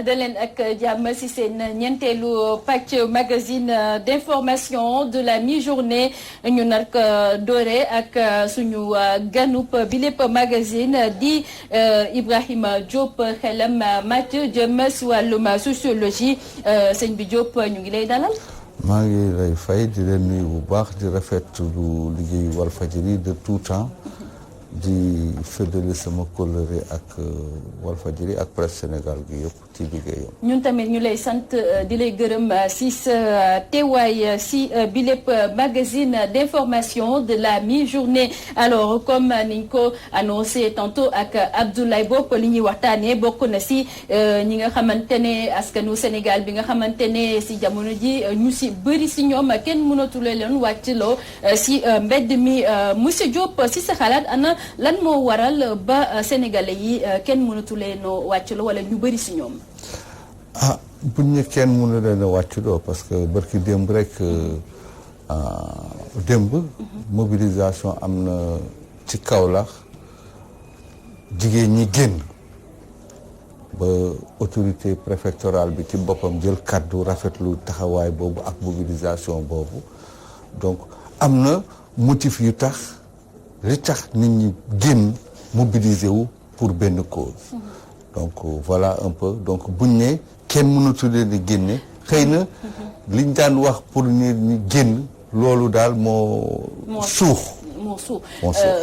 daleen ak jàmm ci seen ñeenteelu pàcc magazine d'information de la mi-journée ñu nar ko doore ak suñu ganub bi lépp magazine di Ibrahima Diop xelam màcc jëm ci wàllum sociologie sëñ bi Diop ñu ngi lay dalal. maa ngi lay fay di leen nuyu bu baax di rafetlu liggéeyu Walfadjri de tout temps di féddali sama kóllëre ak Walfadjri ak presse Sénégal gi yëpp ci liggéeyam. ñun tamit ñu lay sant di lay gërëm ci sa teewaay ci bi lépp magazine d'information de la mi-journée alors comme niñ ko annoncé tantôt ak Abdoulaye Bopp li ñuy waxtaanee bokk na ci ñi nga xamante ne askanu Sénégal bi nga xamante ne ci jamono ji ñu ci bëri ci ñoom kenn mënatule leen wàccloo ci mbedd mi monsieur Diop ci sa xalaat ana lan moo waral ba sénégalais yi kenn mënatu leen a wàccloo wala ñu bëri ci ñoom. buñ ne kenn mënu leen a wàccloo parce que barki démb rek mobilisation am na ci Kaolack jigéen ñi génn ba autorité préfectorale bi ci boppam jël kàddu rafetlu taxawaay boobu ak mobilisation boobu donc am na motif yu tax. li tax nit ñi génn mobiliser wu pour benn cause donc voilà un peu donc buñ ne kenn mënatu leen a génne xëy na liñ daan wax pour nit ñi génn loolu daal moo suux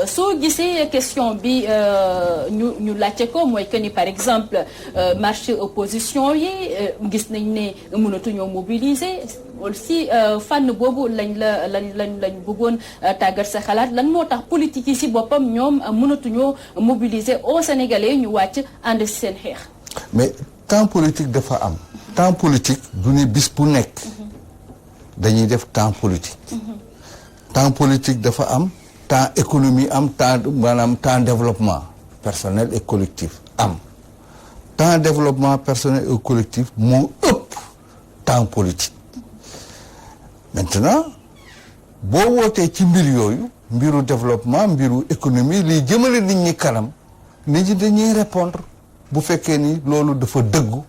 soo gisee question bi ñu laajte ko mooy que ni par exemple marche opposition yi gis nañ ne mënatuñoo mobiliser aussi fànn boobu lañ bëggoon tàggat sa xalaat lan moo tax politique yi ci boppam ñoom mënatuñoo mobiliser au Sénégalais ñu wàcc ànd ci seen xeex. mais temps politique dafa am. temps politique du ne bis bu nekk. dañuy def temps politique. temps politique dafa am. temps économie am temps maanaam temps développement personnel et collectif am temps développement personnel et collectif moo ëpp temps politique maintenant boo wootee ci mbir yooyu mbiru développement mbiru économie liy jëmale nit ñi kanam nit ñi dañuy répondre bu fekkee ni loolu dafa dëggu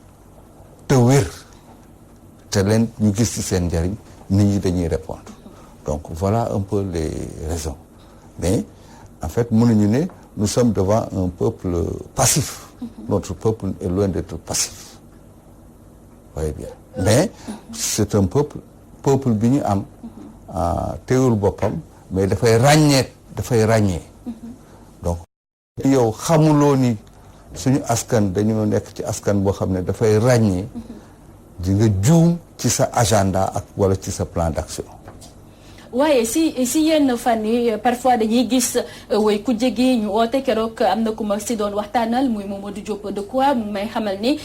te wér te leen ñu gis ci seen njariñ nit ñi dañuy répondre donc voilà un peu les raisons mais en fait mënuñu ne nous sommes devant un peuple passif. Notre peuple est loin d'être passif. Vous voyez bien. Mais c'est un peuple bi ñu am teewul boppam mais dafay ràññee. Donc yow xamuloo ni suñu askan dañoo nekk ci askan boo xam ne dafay ràññee di nga juum ci sa agenda ak wala ci sa plan d'action. waaye si yenn fan yi parfois dañuy gis way ku jege ñu oote keroog am na ku ma si doon waxtaanal muy Mamadou Diop Decroix mu may xamal ni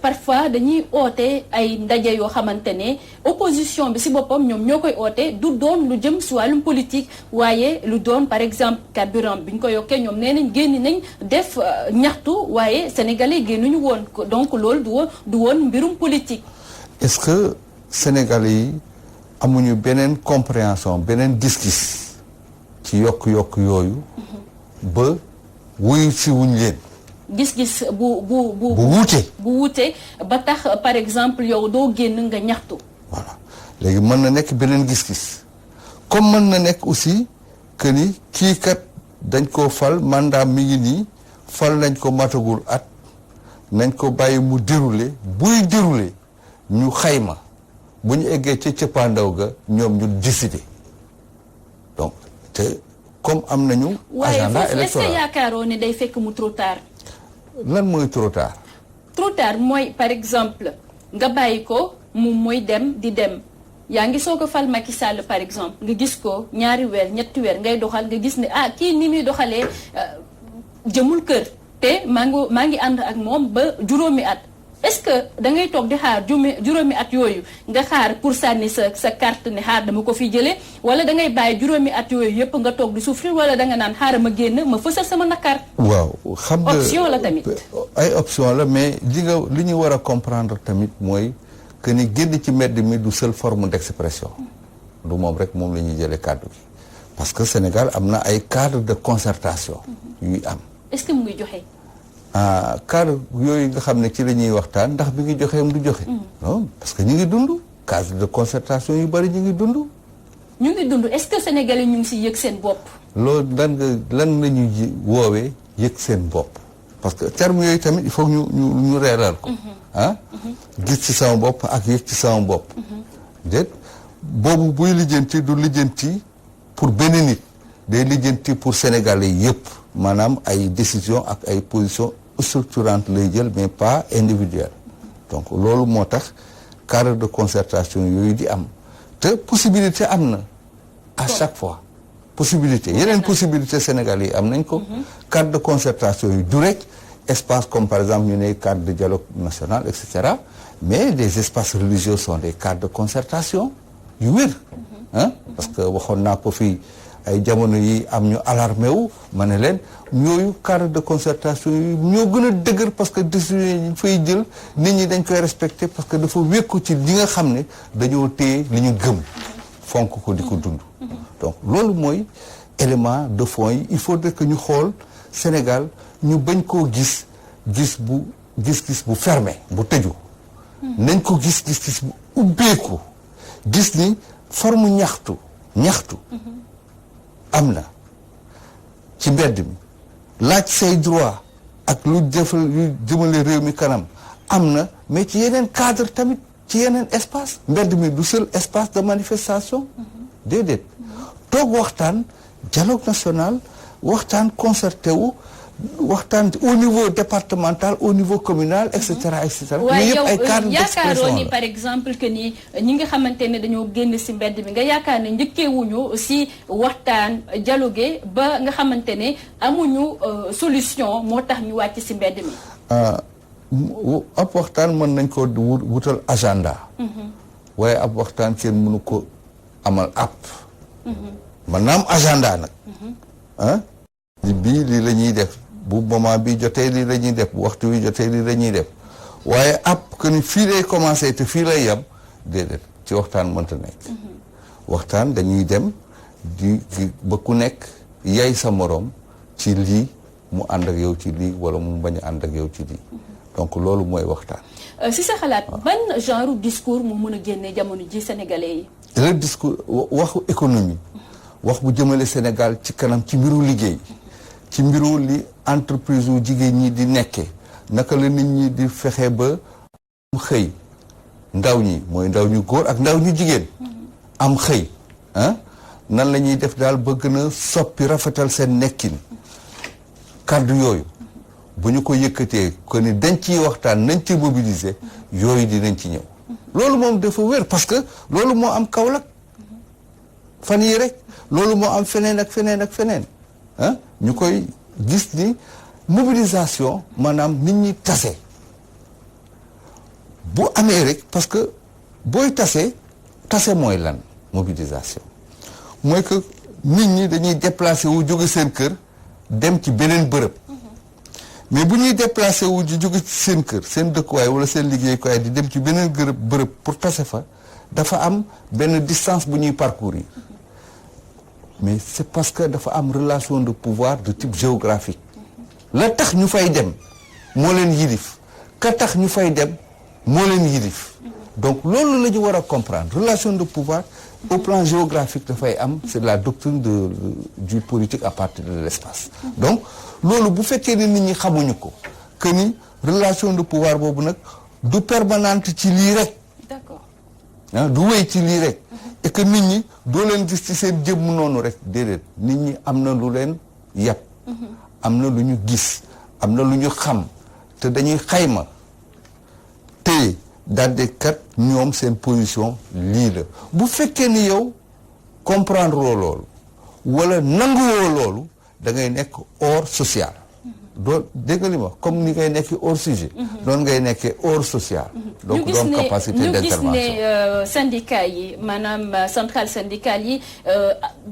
parfois dañuy oote ay ndaje yoo xamante ne opposition bi si boppam ñoom ñoo koy oote du doon lu jëm si wàllum politique waaye lu doon par exemple carburant bi ñu ko yokkee ñoom nee nañ génn nañ def ñaxtu waaye sénégalais génnuñu woon donc loolu du woon mbirum politique. Est-ce que sénégalais yi amuñu beneen compréhension beneen gis-gis ci yokk-yokk yooyu ba wuyu si wuñ leen gis-gis bu wuute ba tax par exemple yow doo génn nga ñaxtu. voilà léegi mën na nekk beneen gis-gis comme mën na nekk aussi que ni kii kat dañ ko fal mandat mi ngi nii fal nañ ko matagul at nañ ko bàyyi mu dérouler buy dérouler ñu xayma bu ñu eggee ca cëppaandaw ga ñoom ñu décider donc te comme am nañu. agenda électoral waaye est-ce que yaakaaroo ne day fekk mu trop tard. lan mooy trop tard. trop tard mooy par exemple nga bàyyi ko moom mooy dem di dem yaa ngi soog a fal Macky Sall par exemple nga gis ko ñaari weer ñetti weer ngay doxal nga gis ne kii ni muy doxalee jëmul kër te maa ngi ànd ak moom ba juróomi at. est-ce que da ngay toog di xaar juróomi at yooyu nga xaar pour sànni sa carte ne xaar dama ko fi jëlee wala da ngay bàyyi juróomi at yooyu yëpp nga toog di souffrir wala da nga naan xaaral ma génn ma fësal sama nakar. waaw xam nga option la tamit. ay option la mais li ñu war a comprendre tamit mooy que ni génn ci mbedd mi du seule forme d'expression. du moom rek moom la ñuy jëlee kàddu gi parce que Sénégal am na ay cadre de concertation yuy am. est-ce que mu ngi joxe. cadre yooyu nga xam ne ci la ñuy waxtaan ndax bi ngi joxeem du joxe. non parce que ñu ngi dund cadre de concertation yu bari ñu ngi dund. ñu ngi dund est-ce que Sénégalais ñu ngi si yëg seen bopp. loolu lan la ñuy woowee yëg seen bopp parce que terme yooyu tamit il faut ñu reelal ko. gis ci sama bopp ak yëg ci sama bopp. déet boobu buy lijjanti du lijjanti pour benn nit day lijjanti pour Sénégalais yëpp maanaam ay décision ak ay position structurante lay jël mais pas individuelle donc loolu moo tax cadre de concertation yooyu di am te possibilité am na à chaque fois possibilité yeneen possibilité Sénégalais yi am nañ ko cadre de concertation yu du rek espace comme par exemple ñu ne cadre de dialogue national et cetera mais des espaces religieux sont des cadres de concertation yu wér parce que waxoon naa ko fii ay jamono yi am ñu alarmé wu ma ne leen ñooyu cadre de concertation yi ñoo gën a dëgër parce que décision yi ñu fay jël nit ñi dañ koy respecté parce que dafa wékku ci li nga xam ne dañoo téye li ñu gëm fonk ko di ko dund donc loolu mooy élément de fond yi il faudrait que ñu xool Sénégal ñu bañ koo gis gis bu fermé bu tëju nañ ko gis bu ubbeeku gis ni forme ñaxtu am na ci mbedd mi laaj say droit ak lu jëmale réew mi kanam am na mais ci yeneen cadre tamit ci yeneen espace mbedd mi du seul espace de manifestation déedéet toog waxtaan dialogue national waxtaan concerté wu waxtaan au niveau départemental au niveau communal et cetera et cetera. waaye yow yaakaaroo ni par exemple que ni ñi nga xamante ne dañoo génn si mbedd mi nga yaakaar ne njëkkeewuñu si waxtaan dialogue ba nga xamante ne amuñu solution moo tax ñu wàcc si mbedd mi. ab waxtaan mën nañ ko wutal agenda. waaye ab waxtaan kenn mënu ko amal app. mën naa am agenda nag. bii lii la ñuy def. bu moment bi jotee lii la ñuy def bu waxtu wi jotee lii la ñuy def waaye app que ni fii lay commencé te fii lay yem déedéet ci waxtaan mënta nekk. waxtaan dañuy dem di ba ku nekk yay sa morom ci lii mu ànd ak yow ci lii wala mu bañ a ànd ak yow ci lii donc loolu mooy waxtaan. si sa xalaat ban genre discours moo mën a génne jamono ji sénégalais yi. le discours waxu économie. wax bu jëmale Sénégal ci kanam ci mbiru liggéey. ci mbiru li entreprise wu jigéen ñi di nekkee naka la nit ñi di fexe ba xëy ndaw ñi mooy ndaw ñu góor ak ndaw ñu jigéen am xëy nan la ñuy def daal ba gën a soppi rafetal seen nekkin kàddu yooyu bu ñu ko yëkkatee ko ni dañ ciy waxtaan nañ ci mobiliser yooyu dinañ ci ñëw loolu moom dafa wér parce que loolu moo am Kaolack fan yi rek loolu moo am feneen ak feneen ak feneen ñu koy gis ni mobilisation maanaam nit ñi tase bu amee rek parce que booy tase mooy lan mobilisation mooy que nit ñi dañuy déplacé wu jóge seen kër dem ci beneen bërëb mais bu ñuy déplacé wu di jóge ci seen kër seen dëkkuwaay wala seen liggéeyukaay di dem ci beneen bërëb pour tase fa dafa am benn distance bu ñuy parcourir mais c'est parce que dafa am relation de pouvoir de type géographique la tax ñu fay dem moo leen yilif ka tax ñu fay dem moo leen yilif donc loolu la ñu war a comprendre relation de pouvoir au plan géographique dafay am c'est la doctrine du politique à partir de l'espace donc loolu bu fekkee ne nit ñi xamuñu ko que ni relation de pouvoir boobu nag du permanente ci lii rek d'accord du wéy ci lii rek et que nit ñi doo leen gis ci seen jëmm noonu rek déedéet nit ñi am na lu leen yàpp am na lu ñu gis am na lu ñu xam te dañuy xayma te daldi kat ñoom seen position lii la bu fekkee ni yow comprendre woo loolu wala nanguwoo loolu da ngay nekk hors social doo dégg nga li ma comme ni ngay nekk hors sujet doon ngay nekkee hors social donc doon capacité d'intervention ñu gis ne syndicat yi maanaam centrale syndicale yi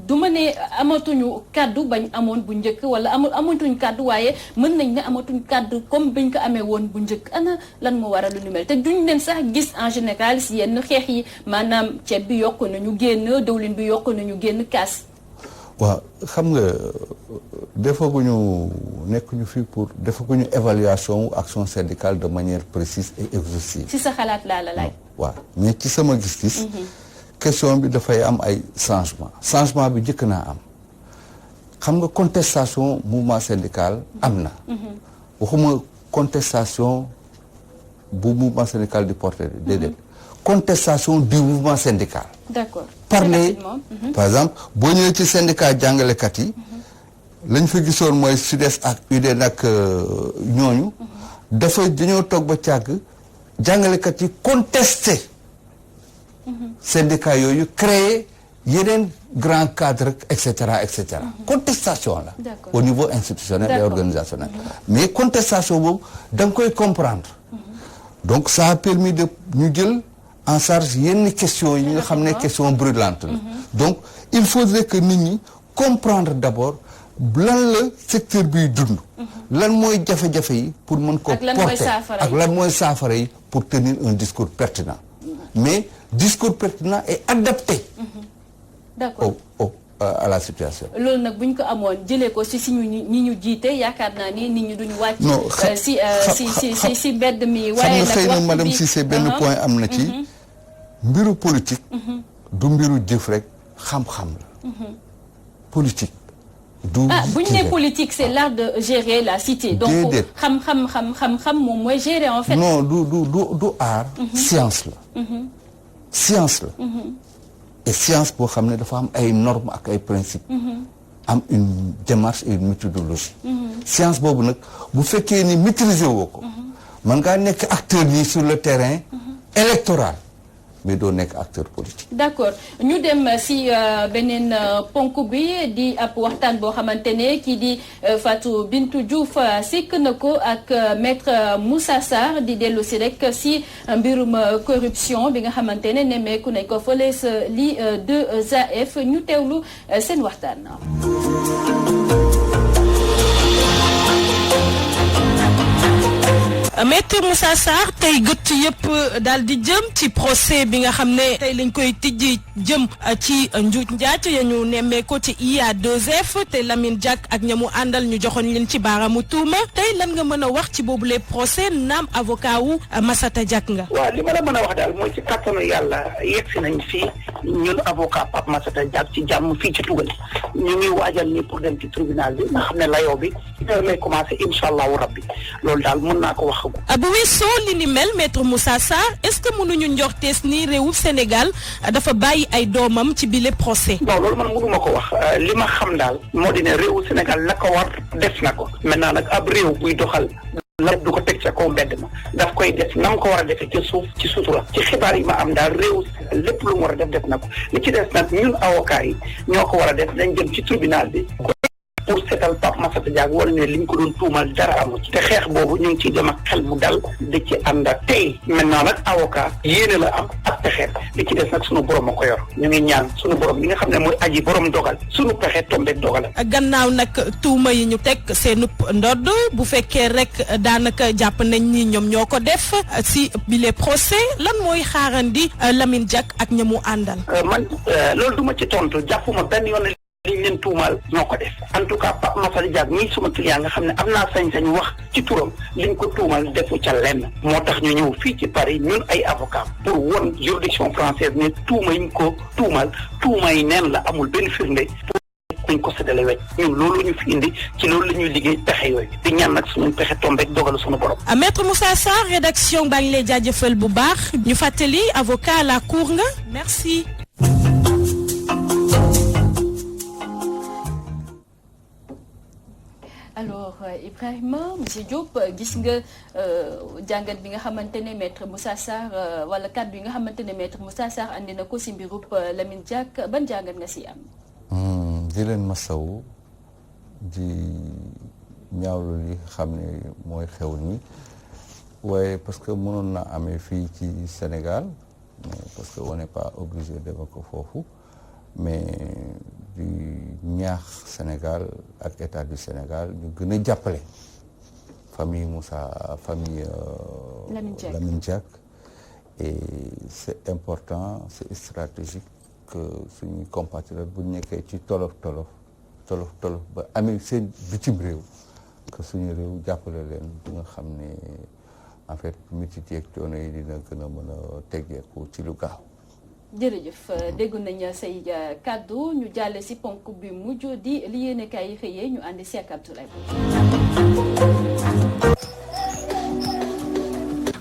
du ma ne amatuñu kàddu bañ amoon bu njëkk wala amatuñ kàddu waaye mën nañ ne amatuñ kàddu comme bañ ko amee woon bu njëkk ana lan moo waral lu ni mel te duñ leen sax gis en général si yenn xeex yi maanaam ceeb bi yokk na ñu génn dawlin bi yokk na ñu génn kaas waaw xam nga nekkuñu fii pour defaguñu évaluation action syndicale de manière précise et exhaustive. ci sa xalaat laa la laaj. waaw mais ci sama gis-gis. question bi dafay am ay changement bi njëkk naa am xam nga contestation mouvement syndical am na. waxuma contestation bu mouvement syndical di porter déedéet. contestation du mouvement syndical. D'accord. Parler par exemple boo ñëwee ci syndicat jàngalekat yi lañ fa gisoon mooy SUDES ak UDEN ak ñooñu dañoo toog ba càgg jàngalekat yi contesté syndicat yooyu créé yeneen grand cadre et cetera contestation la au niveau institutionnel et organisationnel mais contestation boobu da nga koy comprendre donc ça a permis de ñu jël en charge yenn questions yi nga xam ne question brûlante la donc il faudrait que nit ñi comprendre d'abord lan la secteur biy dund lan mooy jafe-jafe yi pour mën ko porter ak lan mooy saafara yi pour tenir un discours pertinent mais discours pertinent et adapté d'accord à la situation. loolu nag bu ñu ko amoon jëlee ko si ñi ñu jiite yaakaar naa ni nit ñi duñu wàcc. non si mbedd mi. waaye nag xëy na madame Cissé benn point am na ci. mbiru politique. du mbiru jëf rek xam-xam la. politique. du bu ñu nee politique c'est l'art de gérer la cité. donc xam moom mooy gérer en fait. non du art. science la. science la. et science boo xam ne dafa am ay normes ak ay principes. am une démarche et une méthodologie. science boobu nag bu fekkee ni maîtriser woo ko. man ngaa nekk acteur yi sur le terrain électoral mais doo nekk acteur politique. d'accord ñu dem si beneen ponk bi di ab waxtaan boo xamante ne kii di Fatou Bintou Diouf sikk na ko ak maître Moussa Sarr di dellu si rek si mbirum corruption bi nga xamante ne nemmeeku nañ ko fële sa li 2AF ñu teewlu seen waxtaan. Maître Moussa Sarr tey gët yëpp daal di jëm ci procès bi nga xam ne tey lañ koy tijji jëm ci njuuj njaaj ya ñu nemmee ko ci IA2F te Lamine Diack ak ñamu àndal ñu joxoon leen ci baaraamu tuuma tey lan nga mën a wax ci boobu les procès naam avocat wu Massata Diack nga. waaw li ma la mën a wax daal mooy ci kattanu yàlla yegsi nañ fii ñun avocat Pape Massata Diack ci jàmm fii ci Tugal ñu ngi waajal ni pour dem ci tribunal bi nga xam ne layoo bi lay commencé incha allahu rabbi loolu daal mën naa ko wax. bu weesoo li ni mel maître Moussa Sarr est-ce que mënuñu njortees ni réewu Sénégal dafa bàyyi ay doomam ci bile procès. non loolu man mënuma ko wax li ma xam daal moo di ne réewu Sénégal la ko war def na ko maintenant nag ab réew buy doxal la du ko teg ca kaw mbedd ma daf koy def na nga ko war a defee ci suuf ci sutura ci xibaar yi ma am daal réewu Sénégal lépp lu mu war a def na ko li ci des nag ñun avocats yi ñoo ko war a def dañ jëm ci tribunal bi. pour seetal Pape Massata Diack wala ne li ñu ko doon tuumal dara amu ci te xeex boobu ñu ngi ciy dem ak xel mu dal di ci ànd ak tey maintenant nag avocat yéene la am ak pexe li ci des nag sunu borom a ko yor ñu ngi ñaan sunu borom li nga xam ne mooy aji borom dogal sunu pexe tombeeg dogal. gannaaw nag tuuma yi ñu teg seenub ndodd bu fekkee rek daanaka jàpp nañ ni ñoom ñoo ko def si bile procès lan mooy xaarandi Lamine Diack ak ñamu àndal. man loolu duma ci tontu jàppuma benn yoon liñ leen tuumaal ñoo ko def en tout cas Pape Massata Diack ñii suma client nga xam ne am naa sañ-sañ wax ci turam liñ ko tuumal defu ca lenn moo tax ñu ñëw fii ci Paris ñun ay avocat pour won juridiction française ne tuuma yiñ ko tuumal tuuma yi neen la amul benn firnde kuñ ko séddale wecc ñun loolu ñu fi indi ci loolu la ñuy liggéey pexe yooyu di ñaan nag suñu pexe tombeek dogalu suñu borom. Maître Moussa Sarr rédaction baa ngi lay jaajëfal bu baax ñu fàttali avocat à la cour nga merci. alors Ibrahima monsieur Diop gis nga jàngat bi nga xamante ne maître Moussa Sarr wala kàddu yi nga xamante ne maître Moussa Sarr andi na ko si mbirub Lamine Diack ban jàngat nga si am. di leen masawu di ñaawlu li xam ne mooy xew ni waaye parce que mënoon na amee fii ci Sénégal mais parce que on n'est pas obligé d'évoquer ko foofu mais. di ñaax Sénégal ak état du Sénégal ñu gën a jàppale famille Lamine Diack et c'est important c'est stratégique que suñuy compatriotes bu ñu nekkee ci tolof tolof ba amee seen bitim réew que suñu réew jàppale leen bi nga xam ne en fait métit yeeg coono yi dina gën a mën a teggeeku ci lu gaaw. jërëjëf dégg nañ say kàddu ñu jàlle si ponk bi mujj di li yéene kaay yi xëyee ñu àndi si ak Abdoulaye.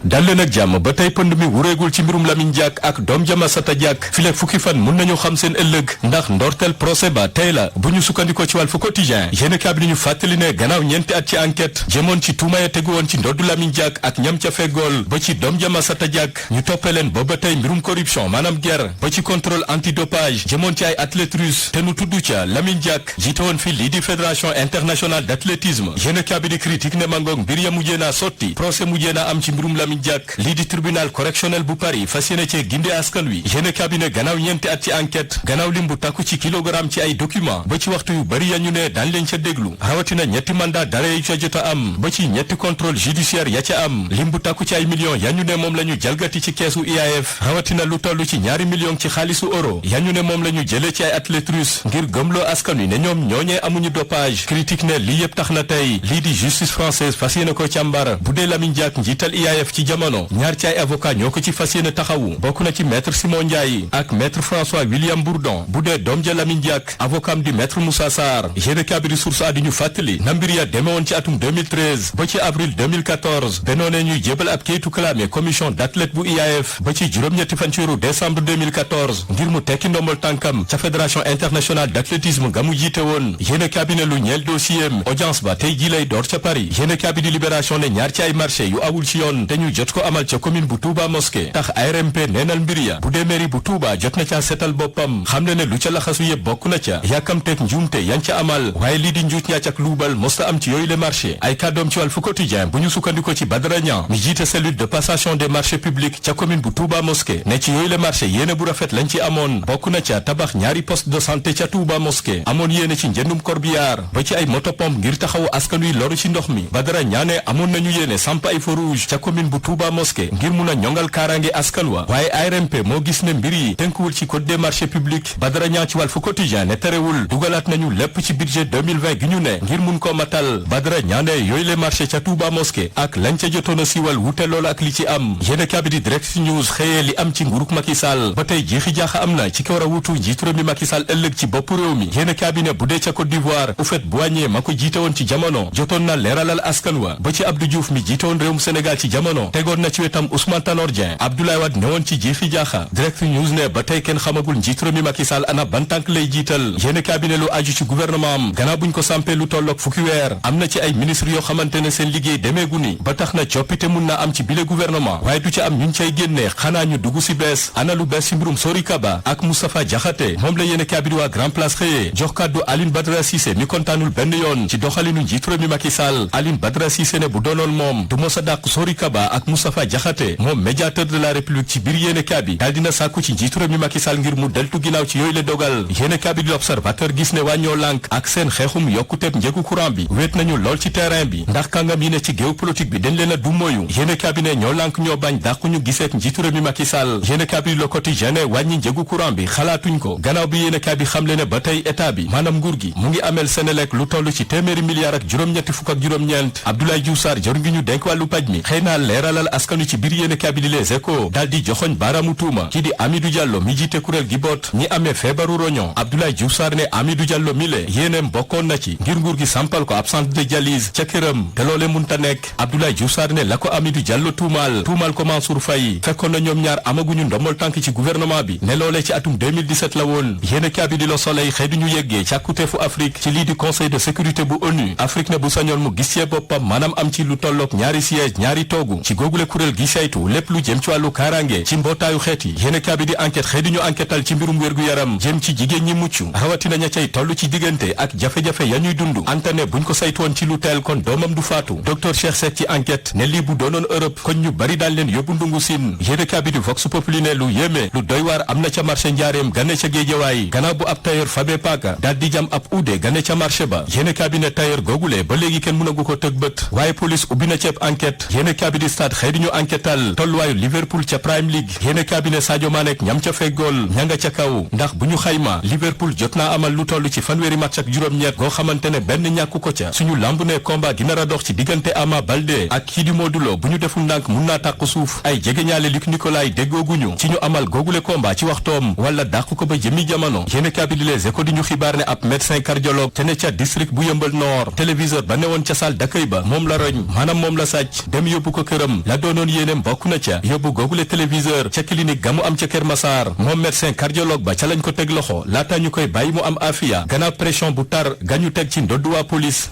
dal leen ak jàmm ba tey pënd mi wureegul ci mbirum Lamine Diack ak doom ja Massata Diack fileeg fukki fan mun nañu xam seen ëllëg ndax ndorteel procès ba tey la bu ñu sukkandikoo ci Walf Quotidien yéen kaa bi ñu fàttali ne gannaaw ñeenti at ci enquête jëmoon ci tuuma ya tegu woon ci ndoddu Lamine Diack ak ñam ca feggool ba ci doom ja Massata Diack ñu toppee leen booba tey mbirum corruption maanaam guerre ba ci contrôle antidopage jëmoon ci ay athlètes russes te nu tudd ca Lamine Diack jiite woon fi lii di fédération internationale d'athlétisme yéen kaa bi di critique ne mangoog mbir ya mujjee naa sotti procès mujjee naa am ci mbirum Lamine Diack lii di tribunal correctionnel bu Paris fas yéene cee ginde askan wi yéene cabinet gannaaw ñeenti at ci enquête gannaaw lim bu takku ci kilogramme ci ay document ba ci waxtu yu bari ya ñu ne daan leen ca déglu rawatina ñetti mandat d'arrêt yu ca jot a am ba ci ñetti contrôle judiciaire ya ca am lim bu takku ci ay millions ya ñu ne moom la ñu jalgati ci keesu IAAF rawatina lu toll ci ñaari millions ci xaalisu euro ya ñu ne moom la ñu jëlee ci ay athlètes russes ngir gëmloo askan wi ne ñoom ñooñee amuñu dopage critique ne lii yëpp tax na tey lii di justice française fas yéene ko càmbar bu dee Lamine Diack njiital IAAF ci jamono ñaar ci ay avocat ñoo ko ci fas yéene taxawu bokk na ci maître Simon Ndiaye ak maître François William Bourdon bu dee doom ja Lamine Diack avocat di maître Moussa Sarr yéene kabiri source a di ñu fàttali na mbir ya demewoon ci atum 2013 ba ci avril 2014 benoonee ñuy jébal ab kayitu clamé commission d'athlète bu IAAF ba ci juróom-ñetti fan ci weeru décembre 2014 ngir mu tekki ndombol tànkam ca fédération internationale d'athlétisme ga mu jiite woon yéene kabine lu ñeel dossier am audience ba tey ji lay door ca Paris yéene kabidi libération ne ñaar ci ay marché yu awul ci yoon te ñu jot ko amal ca commune bu Touba Mosquée tax ARMP neenal mbir ya bu dee mairie bu Touba jot na ca seetal boppam xam ne lu ca laxasu yëpp bokk na ca yàkkamteeg njuumte yan ca amal waaye lii di njuuj ñaac ak luubal mosta am ci yooyu le marché ay kàddoom ci Walf Quotidien bu ñu sukkandiko ci Badara Niang mi jiite cellule de passation des marchés publics ca commune bu Touba Mosquée ne ci yooyu le marché yéene bu rafet lañ ci amoon bokk na ca tabax ñaari poste de santé ca Touba Mosquée amoon yéene ci njëndum corbillard ba ci ay motopompe ngir taxawu askan wi loru ci ndox mi Badara Niang ne amoon nañu yéene samp ay feu rouge ca commune bu Touba Mosquée ngir mun a ñongal kaaraange askan wa waaye ARMP moo gis ne mbir yi tënkuwul ci code des marchés publics Badara Niang ci Walf Quotidien ne terewul dugalaat nañu lépp ci budget 2020 gi ñu ne ngir mun ko matal Badara Niang ne yooyu le marché ca Touba Mosquée ak lañ ca jotoon a siiwal wute loolu ak li ci am yéene kabidi Direct News xëyee li am ci nguuruk Macky Sall ba tey jeexi jaaxa am na ci ko war a wutu njiitu réew mi Macky Sall ëllëg ci bopp réew mi yéene kabine bu dee ca Côte d'Ivoire Houphouët-Boigny ma ko jiite woon ci jamono jotoon na leeralal askan wa ba ci Abdou Diouf mi jiite woon réewum Sénégal ci jamono tegoon na ci wetam Ousmane Tanor Dieng Abdoulaye Wade newoon ci jeexi jaaxa Direct News ne ba tey kenn xamagul njiitu réew mi Macky Sall ana ban tànk lay jiital yéene cabinet lu aju ci gouvernement am gannaaw buñ ko sampee lu tolloog fukki weer am na ci ay ministre yoo xamante ne seen liggéey demeegu ni ba tax na coppite mun na am ci bile gouvernement waaye du ci am ñuñ cay génnee xanaa ñu dugg si bees ana lu bees si mbirum Sori Kaba ak Moustapha Diakhaté moom la yéene cabinet waa Grand Place xëyee jox kàddu Aline Badara Cissé mi kontaanul benn yoon ci doxalinu njiitu réew mi Macky Sall Aline Badara Cissé ne bu doonoon moom du mos a dàq Sori Kaba ak Moustapha Diakhaté moom médiateur de la République ci biir yéene kaabi daal dina sàkku ci njiitu réew mi Macky Sall ngir mu deltu ginnaaw ci yooyu le dogal yéene kaabi di l'Observateur gis ne wàññoo lànk ak seen xeexum yokkuteeb njëgu courant bi wéet nañu lool ci terrain bi ndax kàngam yi ne ci géopolitique bi dañ leen a du moyu yéene kaabi ne ñoo lànk ñoo bañ dàquñu giseek njiitu réew mi Macky Sall yéene kaabi Le Quotidien ne wàññi njëgu courant bi xalaatuñ ko gannaaw bi yéene kaabi xamle ne ba tey état bi maanaam nguur gi mu ngi amel Senelec lu toll ci téeméeri milliards ak juróom-ñetti fukk ak juróom-ñeent Abdoulaye Diouf Sarr jor ngi ñu denk wàllu paj mi xëy naa leeralal askanu ci biir yéene kaabi di Les Échos daal di joxoñ baaraamu tuuma kii di Amidou Diallo mi jiite kuréel gi boot ñi amee feebaru roñon Abdoulaye Diouf Sarr ne Amidou Diallo mi le yéeneem bokkoon na ci ngir nguur gi sampal ko ab centre de dialyse ca këram te loole munta nekk Abdoulaye Diouf Sarr ne la ko Amidou Diallo tuumaal ko Mansour Faye fekkoon na ñoom ñaar amaguñu ndombol tànk ci gouvernement bi ne loole ci atum 2017 la woon yéene kaabi di Le Soleil xëy duñu yeggee càkkuteefu Afrique ci lii di conseil de sécurité bu ONU Afrique ne bu sañoon mu gis cee boppam maanaam am ci lu tolloog ñaari siège ñaari toogu ci googule kuréel gi saytu lépp lu jëm ci wàllu kaaraange ci mbootaayu xeet yi yéene kaabi di enquête xëy duñu enquêtal ci mbirum wér-gu-yaram jëm ci jigéen ñi mucc rawatina ña cay toll ci diggante ak jafe-jafe ya ñuy dund antane buñ ko saytoon ci lu teel kon doomam du faatu docteur Cheikh Seck ci enquête ne lii bu doonoon Europe kon ñu bari daan leen yóbbu ndungu siin yéene kaabi di Vox Populi ne lu yéeme lu doy waar am na ca marché njaareem gane ca géejawaay gannaaw bu ab tailleur fabe paaka daal di jam ab uude gane ca marché ba yéene kaabi ne tailleur googule ba léegi kenn mënagu ko tëg bët waaye police ubbi na ceeb enquête yéene kaabi di Stade enquêtekat xëy di ñu enquêtal tolluwaayu Liverpool ca Premier League yéene cabinet Sadio Mané ak ñam ca feggool ña nga ca kaw ndax bu ñu xayma Liverpool jot naa amal lu toll ci fanweeri match ak juróom-ñett goo xamante ne benn ñàkku ko ca suñu lamb ne combat gi nar a dox ci diggante Ama Baldé ak kii di Modou Lo bu ñu deful ndànk mun naa tàq suuf ay jegeñaale Luc Nicolaï déggooguñu ci ñu amal googule combat ci waxtoom wala dàq ko ba jëmi jamono yéene cabinet Les Échos di ñu xibaar ne ab médecin cardiologue te ne ca district bu Yëmbal Nord téléviseur ba newoon ca salle d'accueil ba moom la roñ maanaam moom la sàcc dem yóbbu ko këram la doonoon yéeneem bokk na ca yóbbu googule téléviseur ca clinique ga mu am ca Kër Massar moom médecin cardiologue ba ca lañ ko teg loxo laata ñu koy bàyyi mu am afiya gannaaw pression bu tar gañu teg ci ndoddu waa police.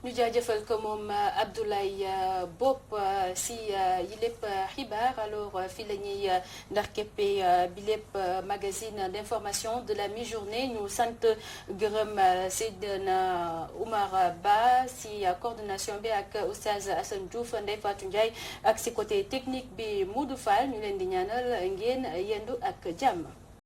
jaajëfal ko moom Abdoulaye Bopp si yi lépp xibaar alors fii la ñuy ndax képpe bi lépp magazine d'information de la mi-journée ñu sant gërëm Seydina Oumar Ba si coordination bi ak Oustaz Assane Diouf Ndeye Fatou Ndiaye ak si côté technique bi Moudou Fall ñu leen di ñaanal ngeen yendu ak jàmm